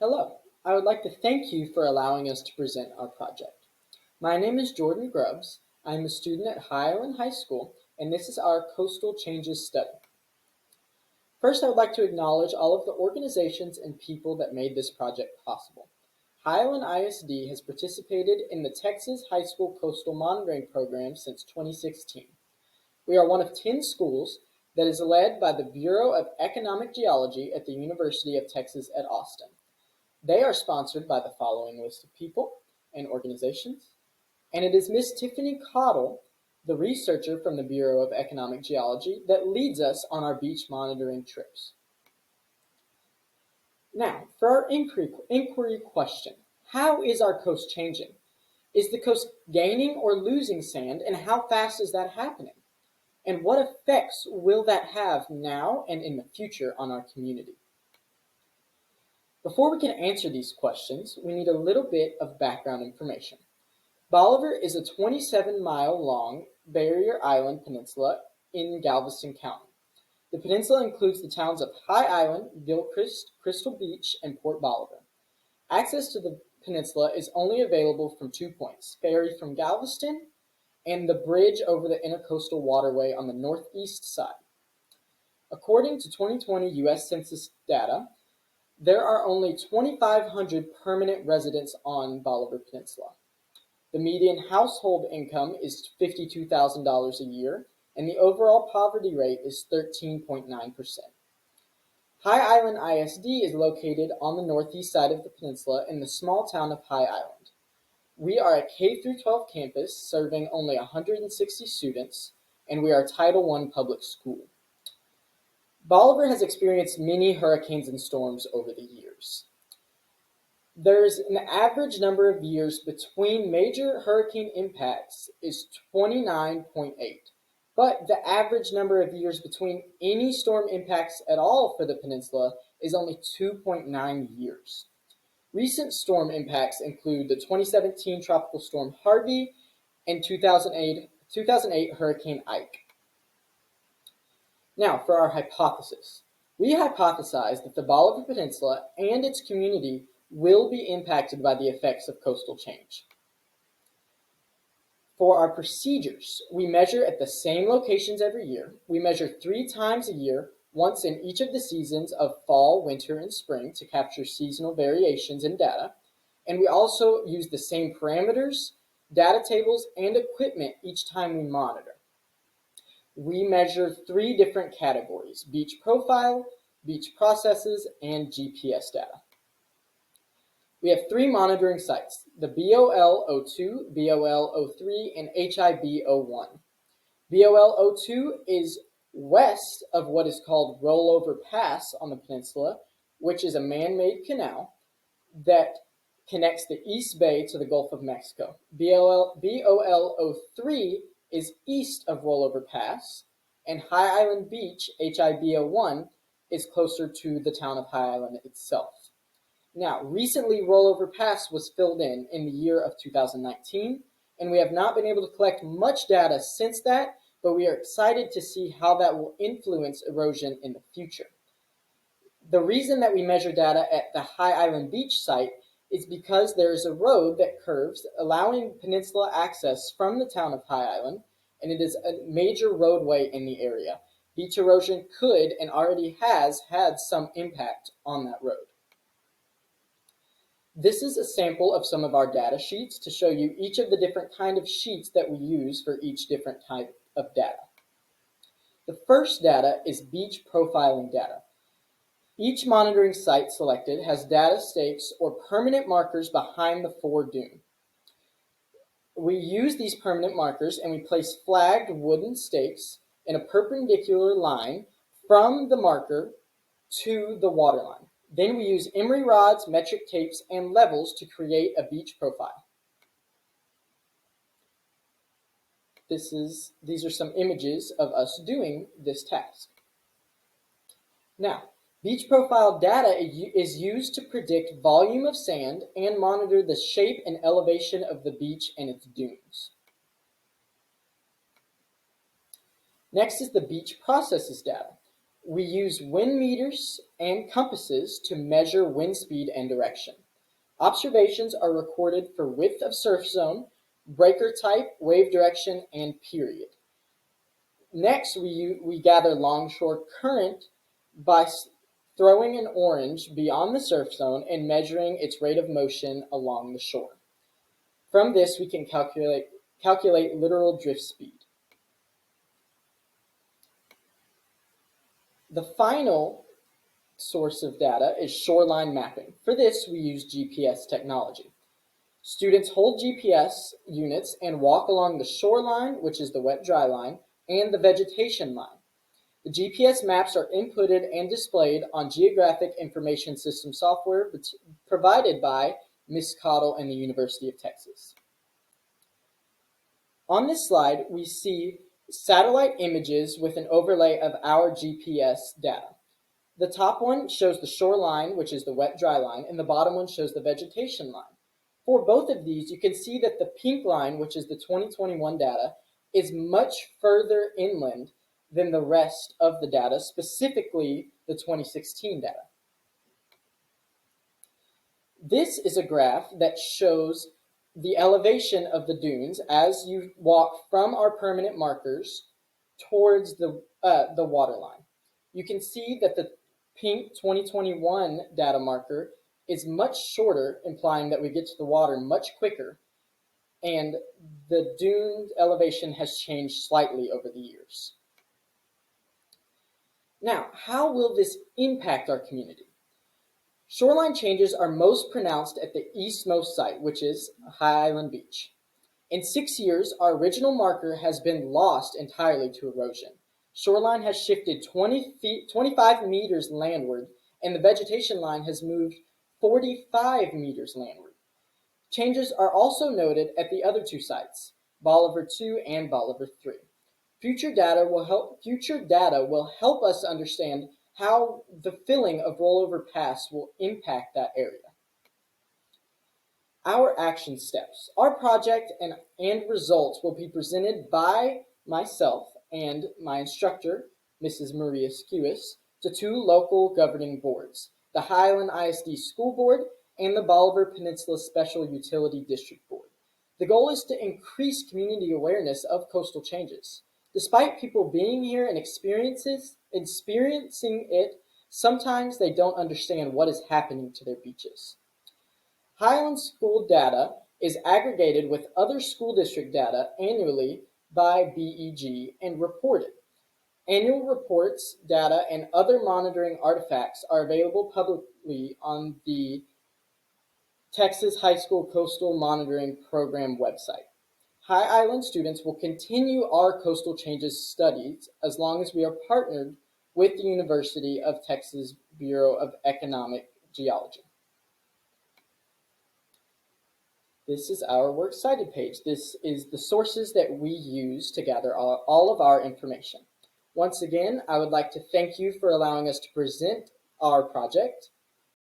Hello, I would like to thank you for allowing us to present our project. My name is Jordan Grubbs. I am a student at High Island High School, and this is our Coastal Changes study. First, I would like to acknowledge all of the organizations and people that made this project possible. High Island ISD has participated in the Texas High School Coastal Monitoring Program since 2016. We are one of 10 schools that is led by the Bureau of Economic Geology at the University of Texas at Austin. They are sponsored by the following list of people and organizations, and it is Miss Tiffany Cottle, the researcher from the Bureau of Economic Geology, that leads us on our beach monitoring trips. Now, for our inquiry question, how is our coast changing? Is the coast gaining or losing sand, and how fast is that happening? And what effects will that have now and in the future on our community? Before we can answer these questions, we need a little bit of background information. Bolivar is a 27-mile-long barrier island peninsula in Galveston County. The peninsula includes the towns of High Island, Gilchrist, Crystal Beach, and Port Bolivar. Access to the peninsula is only available from 2 points: ferry from Galveston and the bridge over the Intercoastal Waterway on the northeast side. According to 2020 U.S. Census data, there are only 2,500 permanent residents on Bolivar Peninsula. The median household income is $52,000 a year, and the overall poverty rate is 13.9%. High Island ISD is located on the northeast side of the peninsula in the small town of High Island. We are a K-12 campus serving only 160 students, and we are a Title I public school. Bolivar has experienced many hurricanes and storms over the years. There's an average number of years between major hurricane impacts is 29.8, but the average number of years between any storm impacts at all for the peninsula is only 2.9 years. Recent storm impacts include the 2017 Tropical Storm Harvey and 2008 Hurricane Ike. Now, for our hypothesis. We hypothesize that the Bolivar Peninsula and its community will be impacted by the effects of coastal change. For our procedures, we measure at the same locations every year. We measure 3 times a year, once in each of the seasons of fall, winter, and spring to capture seasonal variations in data. And we also use the same parameters, data tables, and equipment each time we monitor. We measure 3 different categories: beach profile, beach processes, and GPS data. We have 3 monitoring sites: the BOL-02, BOL-03, and HIB-01. BOL-02 is west of what is called Rollover Pass on the peninsula, which is a man-made canal that connects the East Bay to the Gulf of Mexico. BOL-03 is east of Rollover Pass, and High Island Beach, HIB-01, is closer to the town of High Island itself. Now, recently Rollover Pass was filled in the year of 2019, and we have not been able to collect much data since that, but we are excited to see how that will influence erosion in the future. The reason that we measure data at the High Island Beach site is because there is a road that curves, allowing peninsula access from the town of High Island, and it is a major roadway in the area. Beach erosion could and already has had some impact on that road. This is a sample of some of our data sheets to show you each of the different kind of sheets that we use for each different type of data. The first data is beach profiling data. Each monitoring site selected has data stakes or permanent markers behind the foredune. We use these permanent markers and we place flagged wooden stakes in a perpendicular line from the marker to the waterline. Then we use emery rods, metric tapes, and levels to create a beach profile. These are some images of us doing this task. Now, beach profile data is used to predict volume of sand and monitor the shape and elevation of the beach and its dunes. Next is the beach processes data. We use wind meters and compasses to measure wind speed and direction. Observations are recorded for width of surf zone, breaker type, wave direction, and period. Next, we gather longshore current by throwing an orange beyond the surf zone and measuring its rate of motion along the shore. From this, we can calculate literal drift speed. The final source of data is shoreline mapping. For this, we use GPS technology. Students hold GPS units and walk along the shoreline, which is the wet-dry line, and the vegetation line. The GPS maps are inputted and displayed on Geographic Information System software provided by Ms. Cottle and the University of Texas. On this slide, we see satellite images with an overlay of our GPS data. The top one shows the shoreline, which is the wet-dry line, and the bottom one shows the vegetation line. For both of these, you can see that the pink line, which is the 2021 data, is much further inland than the rest of the data, specifically the 2016 data. This is a graph that shows the elevation of the dunes as you walk from our permanent markers towards the waterline. You can see that the pink 2021 data marker is much shorter, implying that we get to the water much quicker, and the dune elevation has changed slightly over the years. Now, how will this impact our community? Shoreline changes are most pronounced at the eastmost site, which is High Island Beach. In 6 years, our original marker has been lost entirely to erosion. Shoreline has shifted 25 meters landward, and the vegetation line has moved 45 meters landward. Changes are also noted at the other two sites, Bolivar 2 and Bolivar 3. Future data will help us understand how the filling of Rollover Pass will impact that area. Our action steps. Our project and results will be presented by myself and my instructor, Mrs. Maria Skewis, to two local governing boards, the Highland ISD School Board and the Bolivar Peninsula Special Utility District Board. The goal is to increase community awareness of coastal changes. Despite people being here and experiencing it, sometimes they don't understand what is happening to their beaches. Highland school data is aggregated with other school district data annually by BEG and reported. Annual reports, data, and other monitoring artifacts are available publicly on the Texas High School Coastal Monitoring Program website. High Island students will continue our coastal changes studies as long as we are partnered with the University of Texas Bureau of Economic Geology. This is our Works Cited page. This is the sources that we use to gather all of our information. Once again, I would like to thank you for allowing us to present our project.